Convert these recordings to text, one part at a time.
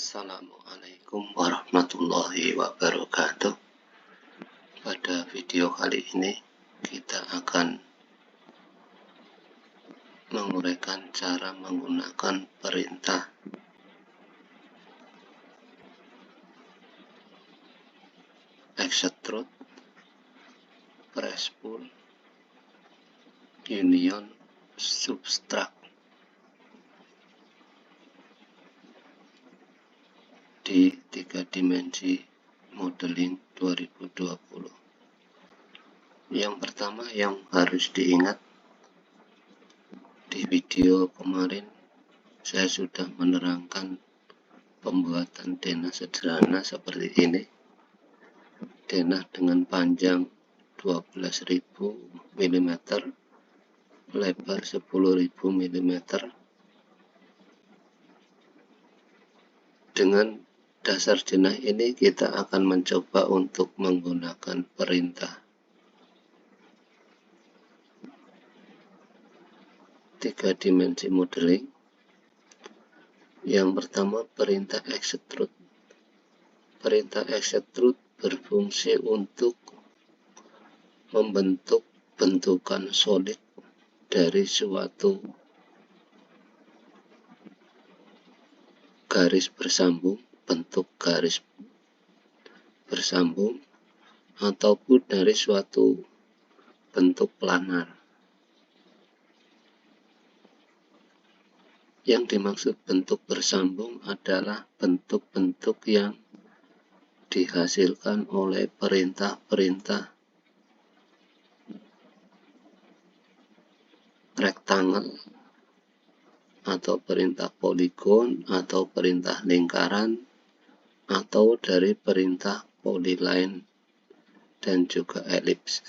Assalamualaikum warahmatullahi wabarakatuh. Pada video kali ini kita akan menguraikan cara menggunakan perintah extrude, press pull, union, subtract di 3 dimensi modeling 2020. Yang pertama yang harus diingat, di video kemarin saya sudah menerangkan pembuatan denah sederhana seperti ini. Denah dengan panjang 12.000 mm, lebar 10.000 mm. Dengan dasar denah ini kita akan mencoba untuk menggunakan perintah 3 dimensi modeling. Yang pertama, perintah extrude. Perintah extrude berfungsi untuk membentuk bentukan solid dari suatu garis bersambung, bentuk garis bersambung, ataupun dari suatu bentuk planar. Yang dimaksud bentuk bersambung adalah bentuk-bentuk yang dihasilkan oleh perintah-perintah rectangle atau perintah poligon atau perintah lingkaran atau dari perintah polyline dan juga elips.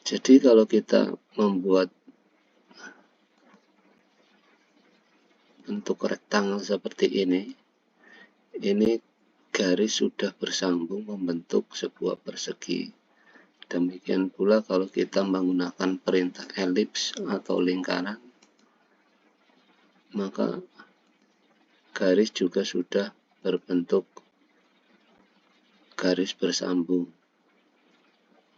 Jadi kalau kita membuat bentuk rectangle seperti ini garis sudah bersambung membentuk sebuah persegi. Demikian pula kalau kita menggunakan perintah elips atau lingkaran, maka garis juga sudah berbentuk garis bersambung.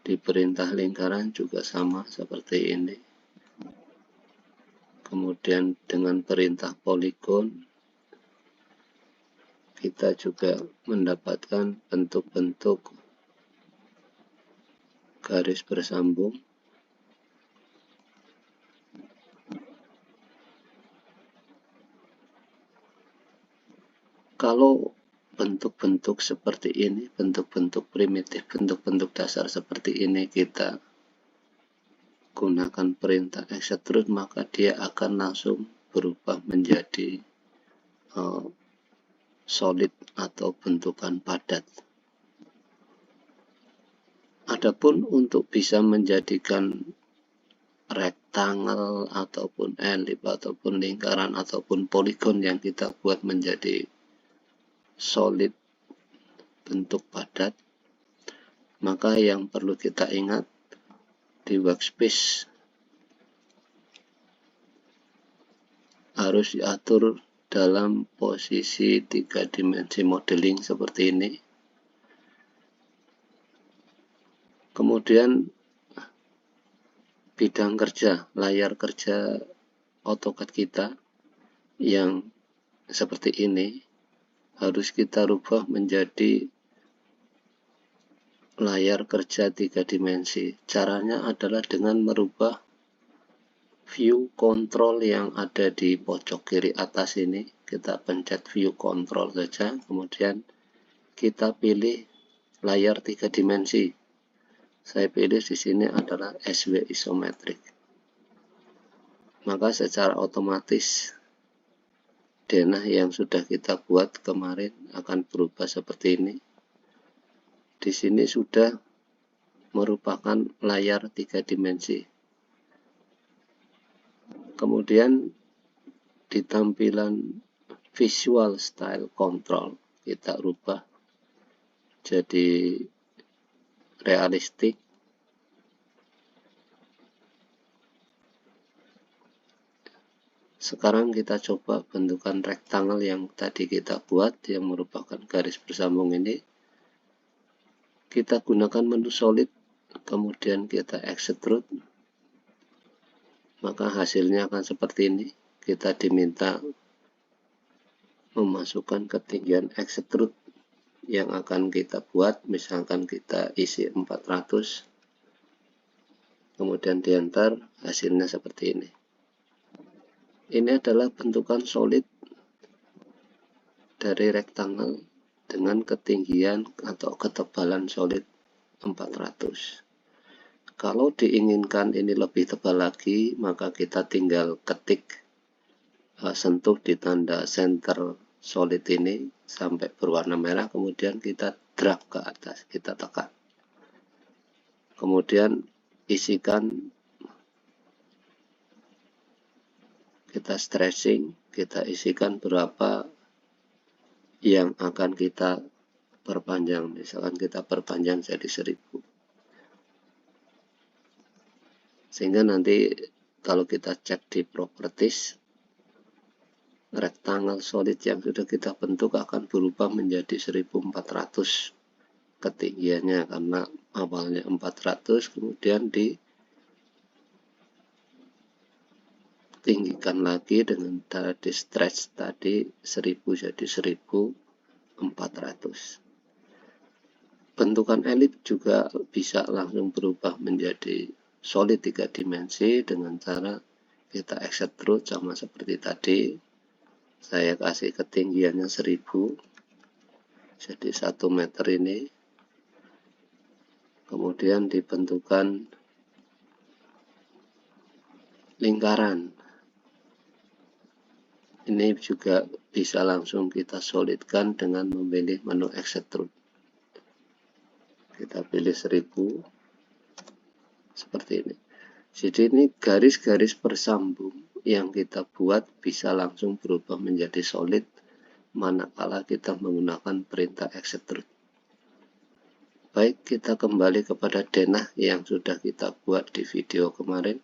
Di perintah lingkaran juga sama seperti ini. Kemudian dengan perintah poligon kita juga mendapatkan bentuk-bentuk garis bersambung. Kalau bentuk-bentuk seperti ini, bentuk-bentuk primitif, bentuk-bentuk dasar seperti ini kita gunakan perintah extrude, maka dia akan langsung berubah menjadi solid atau bentukan padat. Adapun untuk bisa menjadikan rectangle ataupun elips ataupun lingkaran ataupun poligon yang kita buat menjadi solid bentuk padat, maka yang perlu kita ingat, di workspace harus diatur dalam posisi 3 dimensi modeling seperti ini. Kemudian bidang kerja, layar kerja AutoCAD kita yang seperti ini harus kita rubah menjadi layar kerja 3 dimensi. Caranya adalah dengan merubah view control yang ada di pojok kiri atas ini. Kita pencet view control saja, kemudian kita pilih layar 3 dimensi. Saya pilih di sini adalah SW isometric. Maka secara otomatis denah yang sudah kita buat kemarin akan berubah seperti ini. Di sini sudah merupakan layar 3 dimensi. Kemudian di tampilan visual style control kita rubah jadi realistik. Sekarang kita coba bentukan rectangle yang tadi kita buat, yang merupakan garis bersambung ini. Kita gunakan menu solid, kemudian kita extrude, maka hasilnya akan seperti ini. Kita diminta memasukkan ketinggian extrude yang akan kita buat, misalkan kita isi 400, kemudian di enter, hasilnya seperti ini. Ini adalah bentukan solid dari rectangle dengan ketinggian atau ketebalan solid 400. Kalau diinginkan ini lebih tebal lagi, maka kita tinggal ketik, sentuh di tanda center solid ini sampai berwarna merah, kemudian kita drag ke atas, kita tekan. Kemudian kita stretching, kita isikan berapa yang akan kita perpanjang. Misalkan kita perpanjang jadi 1000. Sehingga nanti kalau kita cek di properties, rectangle solid yang sudah kita bentuk akan berubah menjadi 1400 ketinggiannya, karena awalnya 400 kemudian ditinggikan lagi dengan cara di stretch tadi 1000 jadi 1400. Bentukan elip juga bisa langsung berubah menjadi solid 3 dimensi dengan cara kita extrude sama seperti tadi. Saya kasih ketinggiannya 1000, jadi 1 meter ini. Kemudian dibentukan lingkaran. Ini juga bisa langsung kita solidkan dengan memilih menu extrude. Kita pilih 1000 seperti ini. Jadi ini garis-garis bersambung yang kita buat bisa langsung berubah menjadi solid manakala kita menggunakan perintah extrude. Baik, kita kembali kepada denah yang sudah kita buat di video kemarin.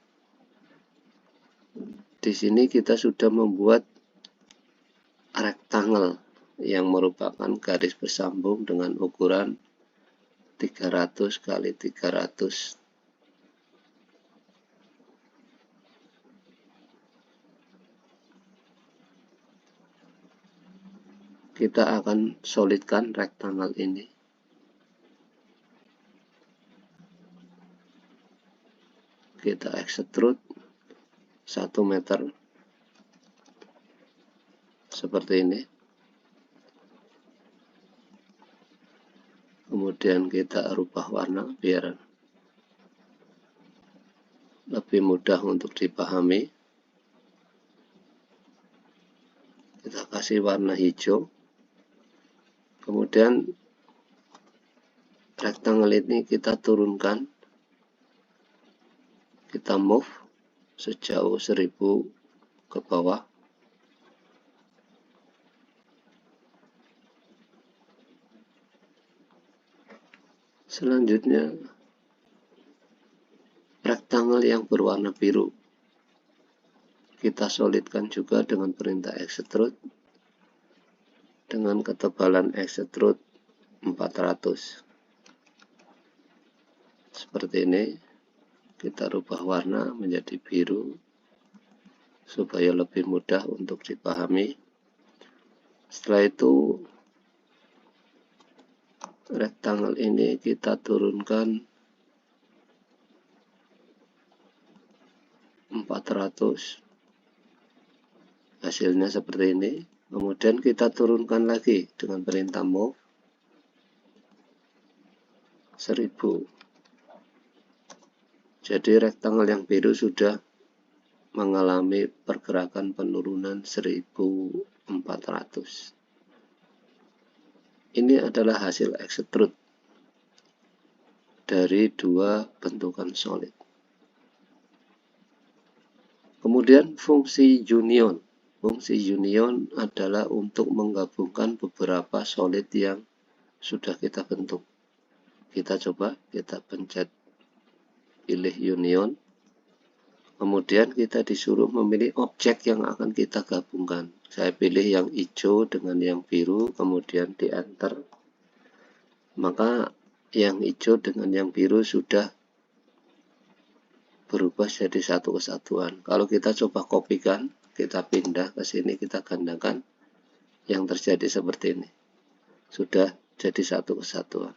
Di sini kita sudah membuat rectangle yang merupakan garis bersambung dengan ukuran 300 kali 300. Kita akan solidkan rectangle ini. Kita extrude 1 meter seperti ini. Kemudian kita rubah warna biar lebih mudah untuk dipahami. Kita kasih warna hijau. Kemudian rectangle ini kita turunkan, kita move sejauh 1000 ke bawah. Selanjutnya rectangle yang berwarna biru kita solidkan juga dengan perintah extrude dengan ketebalan extrude 400. Seperti ini. Kita rubah warna menjadi biru supaya lebih mudah untuk dipahami. Setelah itu rectangle ini kita turunkan 400. Hasilnya seperti ini. Kemudian kita turunkan lagi dengan perintah move 1000. Jadi rectangle yang biru sudah mengalami pergerakan penurunan 1400. Ini adalah hasil extrude dari dua bentukan solid. Kemudian fungsi union. Fungsi union adalah untuk menggabungkan beberapa solid yang sudah kita bentuk. Kita coba, kita pencet pilih union. Kemudian kita disuruh memilih objek yang akan kita gabungkan. Saya pilih yang hijau dengan yang biru, kemudian di enter. Maka yang hijau dengan yang biru sudah berubah jadi satu kesatuan. Kalau kita coba kopikan, kita pindah ke sini, kita gandakan, yang terjadi seperti ini. Sudah jadi satu kesatuan.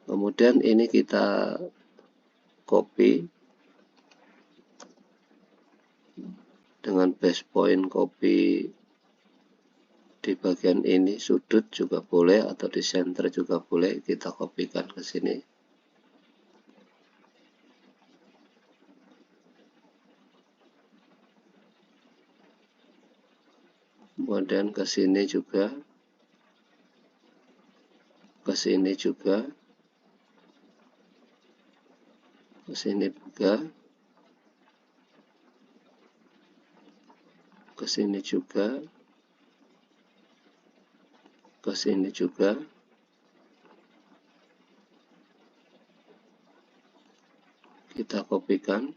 Kemudian ini kita copy dengan base point, copy di bagian ini, sudut juga boleh atau di center juga boleh, kita kopikan ke sini. Kemudian ke sini juga, ke sini juga, ke sini juga, ke sini juga, ke sini juga. Kita kopikan.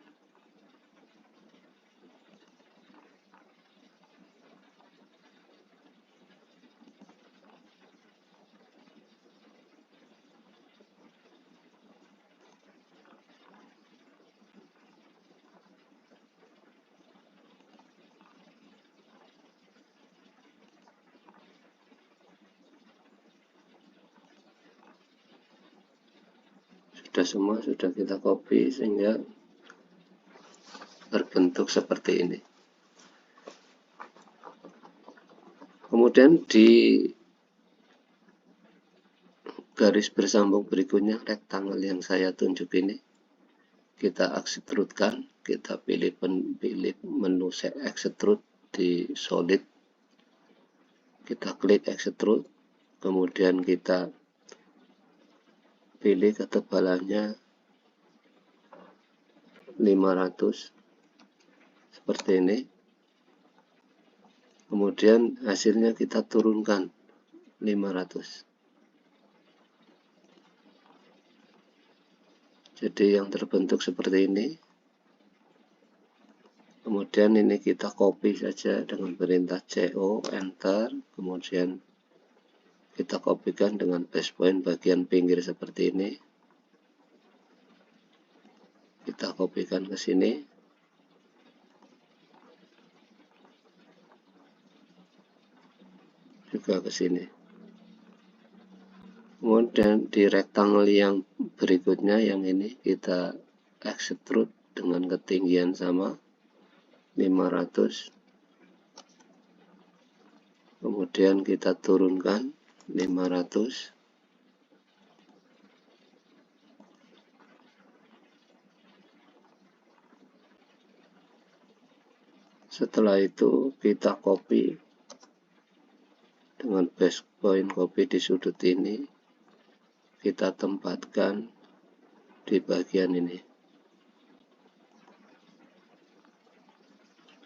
Sudah semua sudah kita copy sehingga berbentuk seperti ini. Kemudian di garis bersambung berikutnya, rectangle yang saya tunjuk ini, kita extrudekan, kita pilih menu extrude di solid, kita klik extrude, kemudian kita pilih ketebalannya 500 seperti ini. Kemudian hasilnya kita turunkan 500. Jadi yang terbentuk seperti ini. Kemudian ini kita copy saja dengan perintah CO, enter, kemudian kita kopikan dengan base point bagian pinggir seperti ini. Kita kopikan ke sini. Juga ke sini. Kemudian di rectangle yang berikutnya, yang ini kita extrude dengan ketinggian sama 500. Kemudian kita turunkan 500. Setelah itu kita copy dengan base point, copy di sudut ini, kita tempatkan di bagian ini.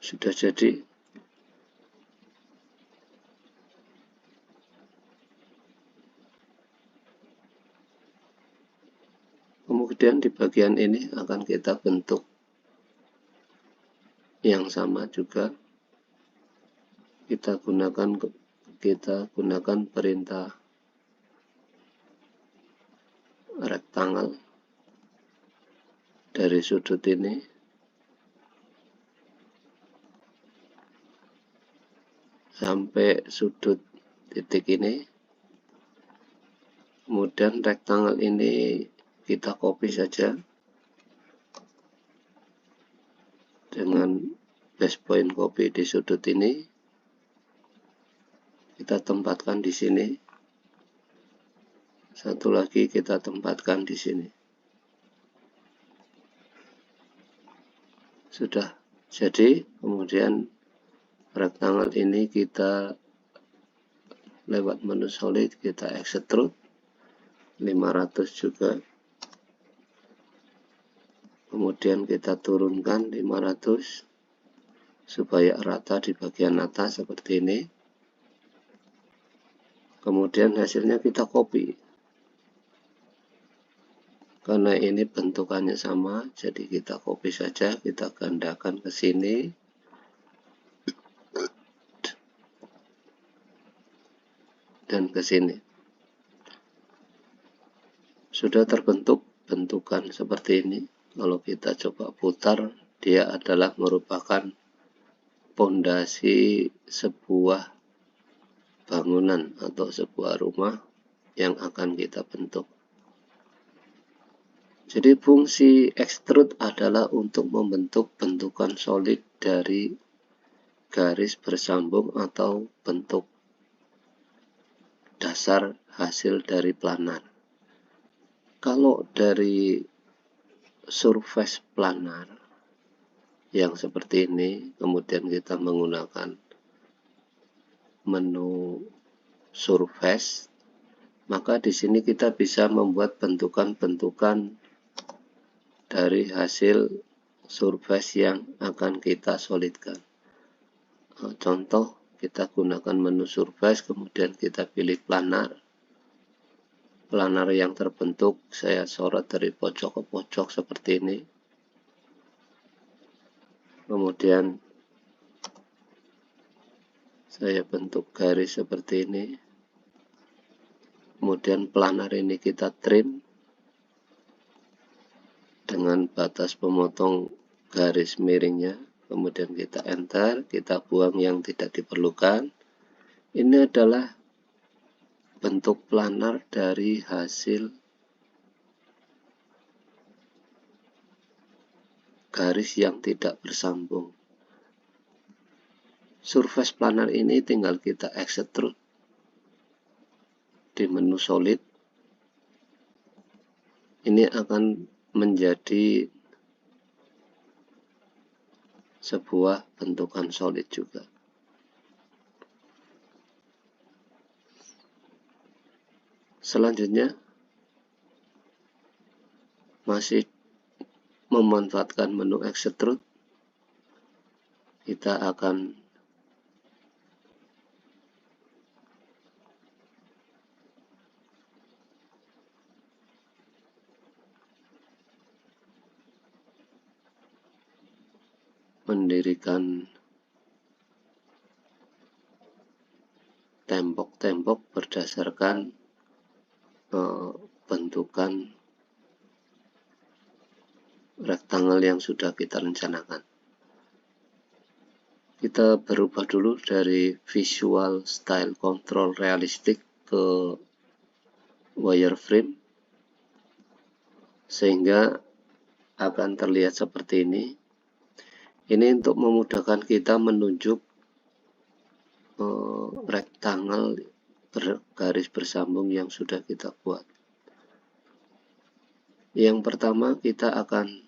Sudah jadi. Kemudian di bagian ini akan kita bentuk yang sama juga. Kita gunakan perintah rectangle dari sudut ini sampai sudut titik ini. Kemudian rectangle ini kita copy saja dengan base point, copy di sudut ini, kita tempatkan di sini. Satu lagi kita tempatkan di sini. Sudah jadi. Kemudian rectangle ini kita lewat menu solid, kita extrude 500 juga. Kemudian kita turunkan 500 supaya rata di bagian atas seperti ini. Kemudian hasilnya kita copy. Karena ini bentukannya sama, jadi kita copy saja, kita gandakan ke sini. Dan ke sini. Sudah terbentuk bentukan seperti ini. Kalau kita coba putar, dia adalah merupakan pondasi sebuah bangunan atau sebuah rumah yang akan kita bentuk. Jadi fungsi extrude adalah untuk membentuk bentukan solid dari garis bersambung atau bentuk dasar hasil dari planar. Kalau dari surface planar yang seperti ini, kemudian kita menggunakan menu surface, maka di sini kita bisa membuat bentukan-bentukan dari hasil surface yang akan kita solidkan. Contoh, kita gunakan menu surface, kemudian kita pilih planar. Planar yang terbentuk saya sorot dari pojok ke pojok seperti ini. Kemudian saya bentuk garis seperti ini. Kemudian planar ini kita trim dengan batas pemotong garis miringnya. Kemudian kita enter, kita buang yang tidak diperlukan. Ini adalah bentuk planar dari hasil garis yang tidak bersambung. Surface planar ini tinggal kita extrude di menu solid. Ini akan menjadi sebuah bentukan solid juga. Selanjutnya, masih memanfaatkan menu extrude, kita akan mendirikan tembok-tembok berdasarkan bentukan rectangle yang sudah kita rencanakan. Kita berubah dulu dari visual style control realistic ke wireframe, sehingga akan terlihat seperti ini. Ini untuk memudahkan kita menunjuk rectangle garis bersambung yang sudah kita buat. Yang pertama kita akan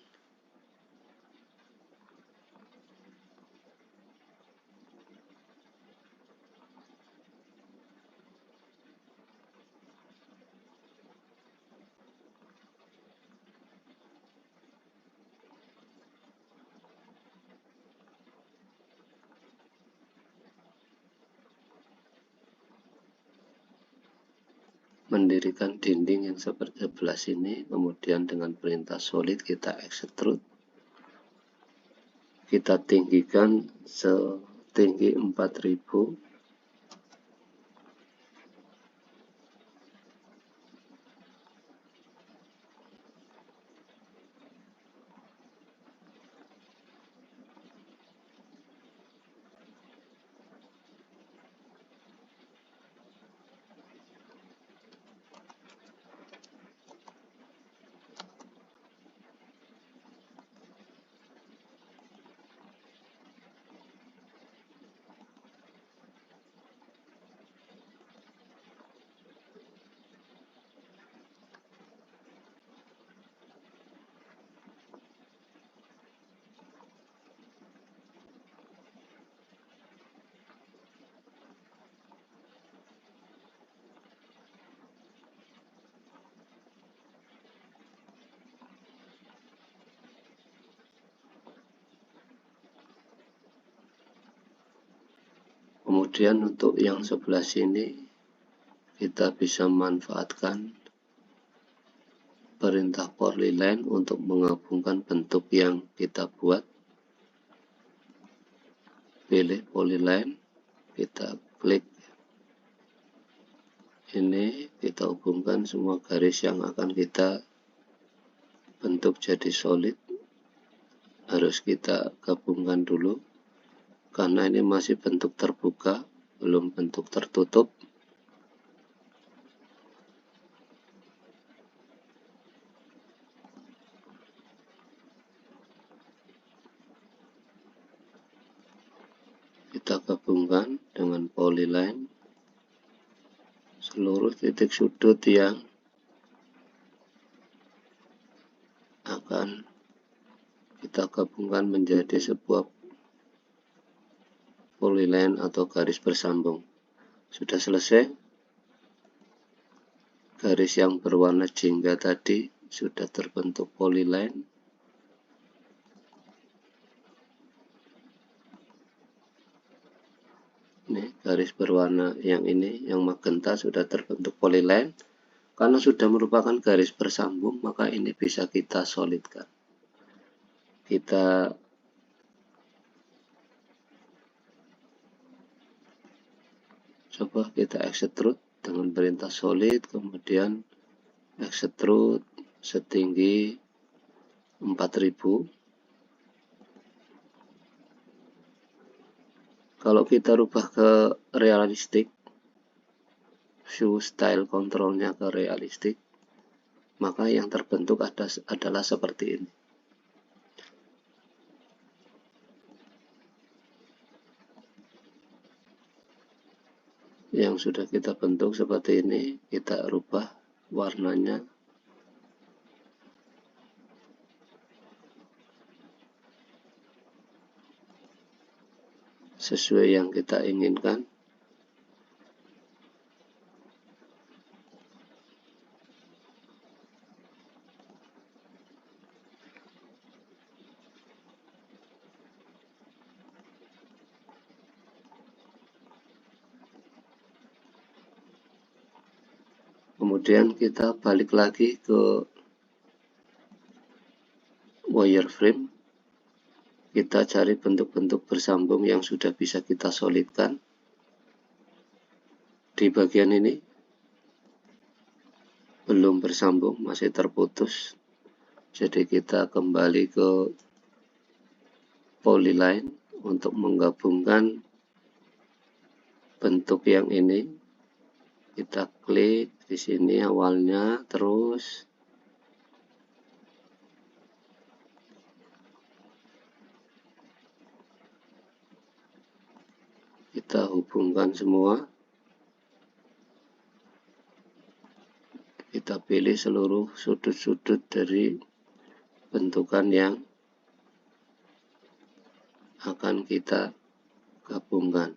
mendirikan dinding yang seperti sebelah sini, kemudian dengan perintah solid kita extrude, kita tinggikan setinggi 4000. Kemudian untuk yang sebelah sini kita bisa manfaatkan perintah polyline untuk menggabungkan bentuk yang kita buat. Pilih polyline, kita klik ini, kita hubungkan semua garis yang akan kita bentuk jadi solid. Harus kita gabungkan dulu karena ini masih bentuk terbuka, belum bentuk tertutup. Kita gabungkan dengan polyline seluruh titik sudut yang akan kita gabungkan menjadi sebuah polyline atau garis bersambung. Sudah selesai. Garis yang berwarna jingga tadi sudah terbentuk polyline. Nih, garis berwarna yang ini, yang magenta sudah terbentuk polyline. Karena sudah merupakan garis bersambung, maka ini bisa kita solidkan. Kita coba kita extrude dengan perintah solid, kemudian extrude setinggi 4000. Kalau kita rubah ke realistik, view style controlnya ke realistik, maka yang terbentuk adalah seperti ini. Yang sudah kita bentuk seperti ini, kita rubah warnanya sesuai yang kita inginkan. Kemudian kita balik lagi ke wireframe. Kita cari bentuk-bentuk bersambung yang sudah bisa kita solidkan. Di bagian ini belum bersambung, masih terputus. Jadi kita kembali ke polyline untuk menggabungkan bentuk yang ini. Kita klik di sini awalnya, terus kita hubungkan semua. Kita pilih seluruh sudut-sudut dari bentukan yang akan kita gabungkan.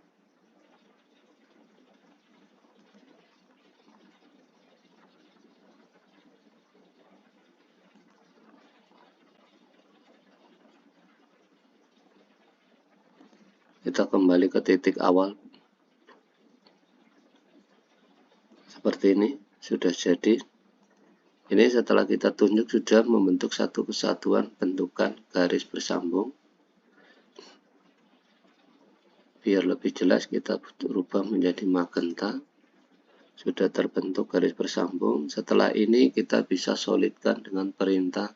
Kita kembali ke titik awal. Seperti ini, sudah jadi. Ini setelah kita tunjuk sudah membentuk satu kesatuan bentukan garis bersambung. Biar lebih jelas kita rubah menjadi magenta. Sudah terbentuk garis bersambung. Setelah ini kita bisa solidkan dengan perintah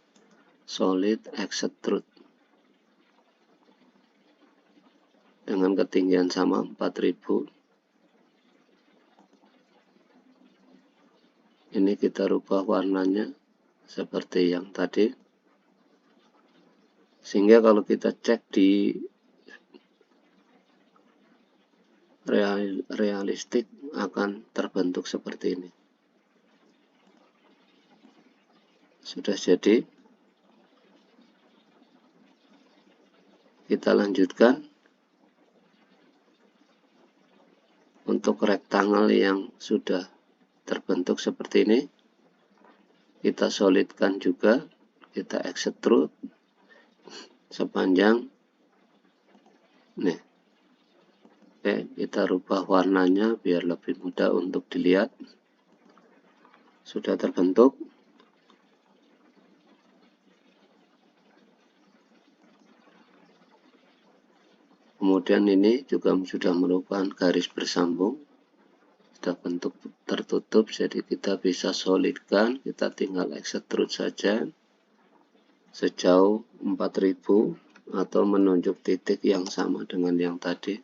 solid extrude. Dengan ketinggian sama 4000. Ini kita rubah warnanya seperti yang tadi. Sehingga kalau kita cek di realistik akan terbentuk seperti ini. Sudah jadi. Kita lanjutkan. Untuk rektangle yang sudah terbentuk seperti ini, kita solidkan juga, kita extrude sepanjang nih. Oke, kita rubah warnanya biar lebih mudah untuk dilihat. Sudah terbentuk. Kemudian ini juga sudah merupakan garis bersambung, sudah bentuk tertutup, jadi kita bisa solidkan. Kita tinggal extrude saja sejauh 4000 atau menunjuk titik yang sama dengan yang tadi.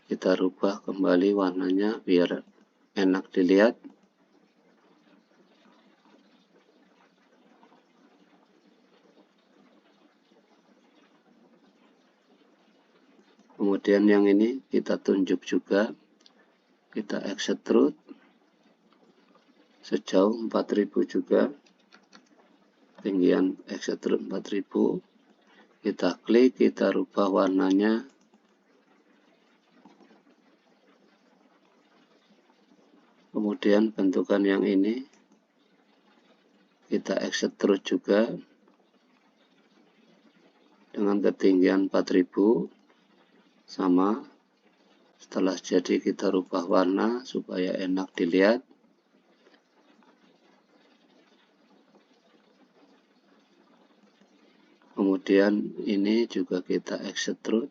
Kita rubah kembali warnanya biar enak dilihat. Kemudian yang ini kita tunjuk juga, kita extrude sejauh 4000 juga, tinggian extrude 4000, kita klik, kita rubah warnanya. Kemudian bentukan yang ini kita extrude juga dengan ketinggian 4000 sama. Setelah jadi kita rubah warna supaya enak dilihat. Kemudian ini juga kita extrude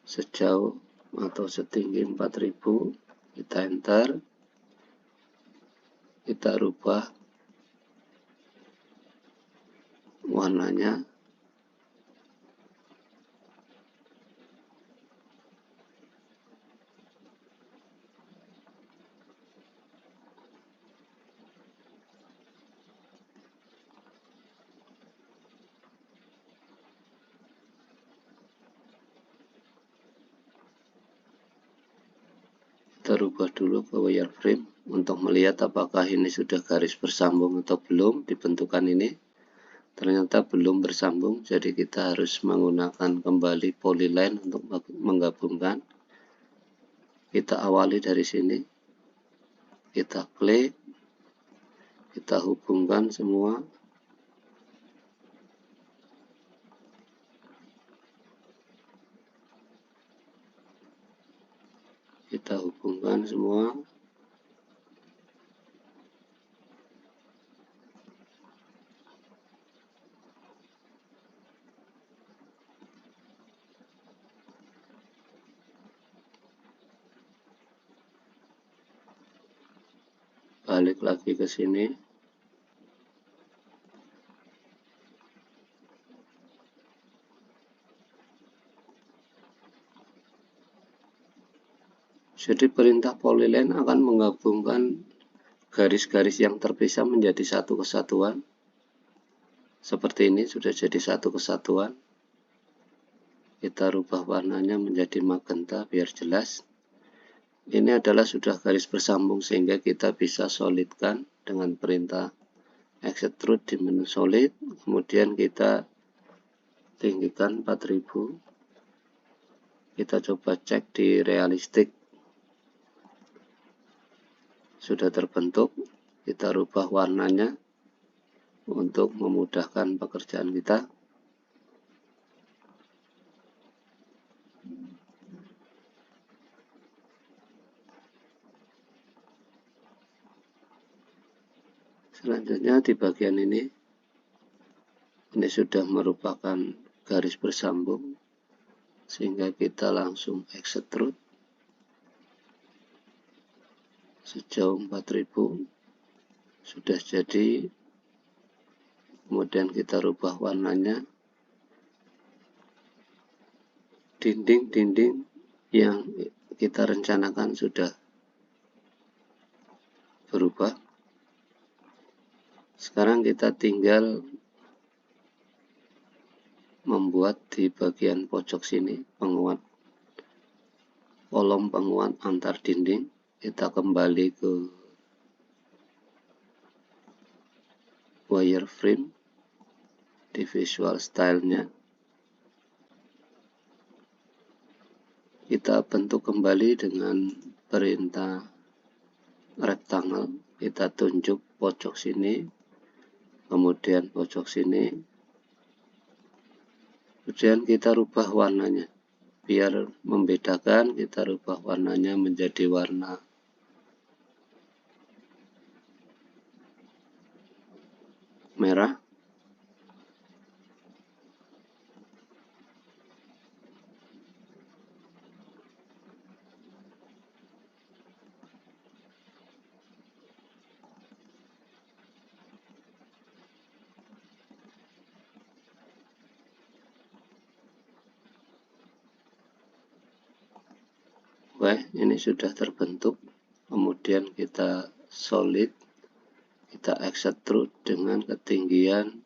sejauh atau setinggi 4000, kita enter, kita rubah warnanya. Kita rubah dulu ke wireframe untuk melihat apakah ini sudah garis bersambung atau belum di bentukan ini. Ternyata belum bersambung, jadi kita harus menggunakan kembali polyline untuk menggabungkan. Kita awali dari sini, kita klik, kita hubungkan semua. Kita hubungkan semua. Balik lagi ke sini. Jadi perintah polyline akan menggabungkan garis-garis yang terpisah menjadi satu kesatuan. Seperti ini sudah jadi satu kesatuan. Kita rubah warnanya menjadi magenta biar jelas. Ini adalah sudah garis bersambung sehingga kita bisa solidkan dengan perintah extrude di menu solid. Kemudian kita tinggikan 4000. Kita coba cek di realistik. Sudah terbentuk. Kita rubah warnanya untuk memudahkan pekerjaan kita. Selanjutnya di bagian ini sudah merupakan garis bersambung sehingga kita langsung extrude sejauh 4000 sudah jadi. Kemudian kita rubah warnanya. Dinding-dinding yang kita rencanakan sudah berubah. Sekarang kita tinggal membuat di bagian pojok sini penguat, kolom penguat antar dinding. Kita kembali ke wireframe di visual style-nya. Kita bentuk kembali dengan perintah rectangle. Kita tunjuk pojok sini, kemudian pojok sini. Kemudian kita rubah warnanya. Biar membedakan, kita rubah warnanya menjadi warna merah. Oke, ini sudah terbentuk. Kemudian kita solid, kita extrude dengan ketinggian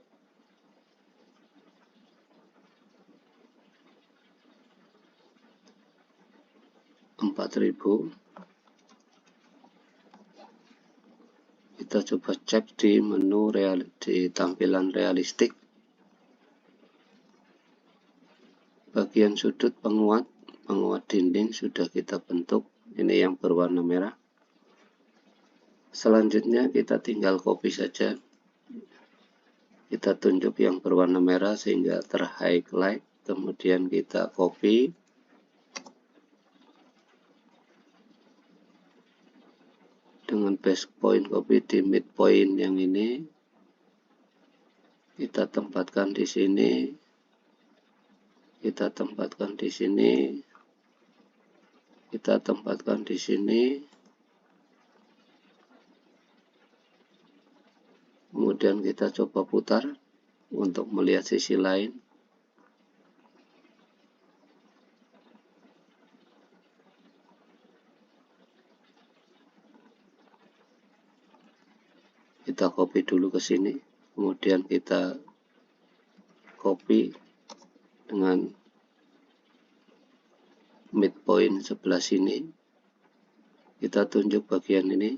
4000. Kita coba cek di menu di tampilan realistik. Bagian sudut penguat dinding sudah kita bentuk. Ini yang berwarna merah. Selanjutnya kita tinggal copy saja. Kita tunjuk yang berwarna merah sehingga ter-highlight. Kemudian kita copy. Dengan base point copy di midpoint yang ini. Kita tempatkan di sini. Kita tempatkan di sini. Kita tempatkan di sini. Kemudian kita coba putar untuk melihat sisi lain. Kita copy dulu ke sini. Kemudian kita copy dengan midpoint sebelah sini. Kita tunjuk bagian ini.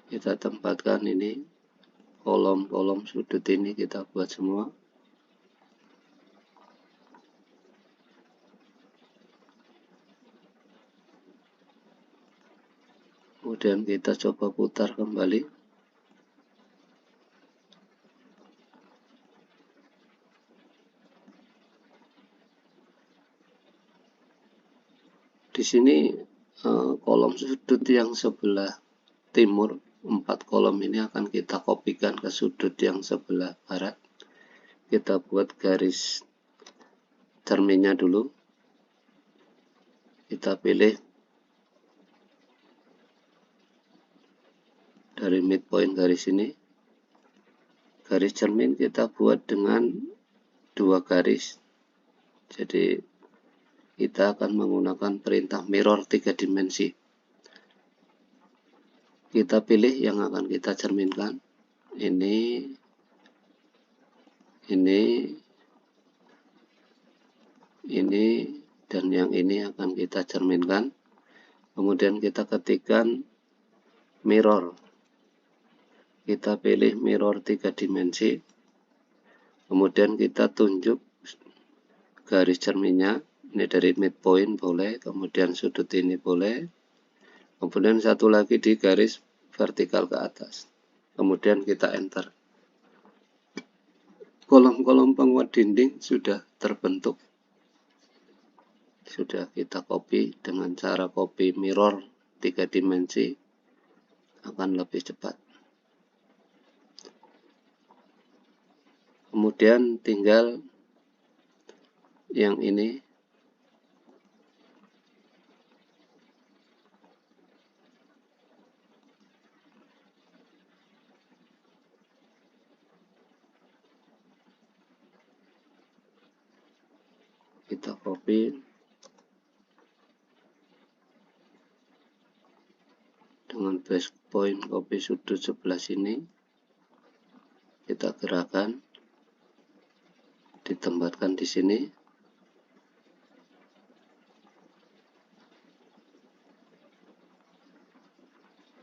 Kita tempatkan ini. Kolom-kolom sudut ini kita buat semua. Kemudian kita coba putar kembali. Di sini kolom sudut yang sebelah timur, 4 kolom ini akan kita kopikan ke sudut yang sebelah barat. Kita buat garis cerminnya dulu. Kita pilih dari midpoint garis ini. Garis cermin kita buat dengan 2 garis. Jadi kita akan menggunakan perintah mirror 3 dimensi. Kita pilih yang akan kita cerminkan. Ini, dan yang ini akan kita cerminkan. Kemudian kita ketikkan mirror. Kita pilih mirror 3 dimensi. Kemudian kita tunjuk garis cerminnya. Ini dari midpoint boleh, kemudian sudut ini boleh. Kemudian satu lagi di garis vertikal ke atas. Kemudian kita enter. Kolom-kolom penguat dinding sudah terbentuk. Sudah kita copy dengan cara copy mirror 3 dimensi. Akan lebih cepat. Kemudian tinggal yang ini. Kita copy dengan base point copy sudut sebelah sini. Kita gerakkan, ditempatkan di sini.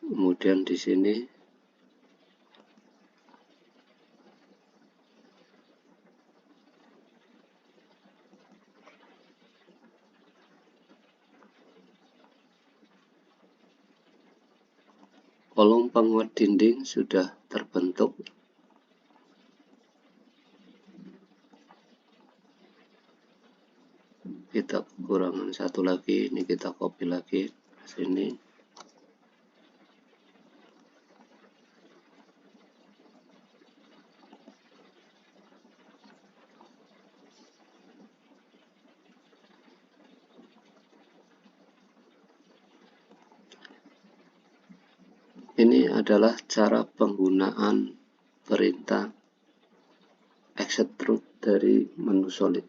Kemudian di sini kolom penguat dinding sudah terbentuk. Kita kekurangan satu lagi, ini kita copy lagi ke sini. Ini adalah cara penggunaan perintah extrude dari menu solid.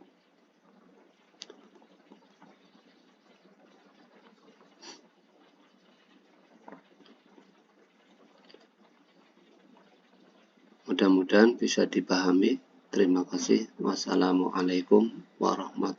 Mudah-mudahan bisa dipahami. Terima kasih. Wassalamualaikum warahmatullahi wabarakatuh.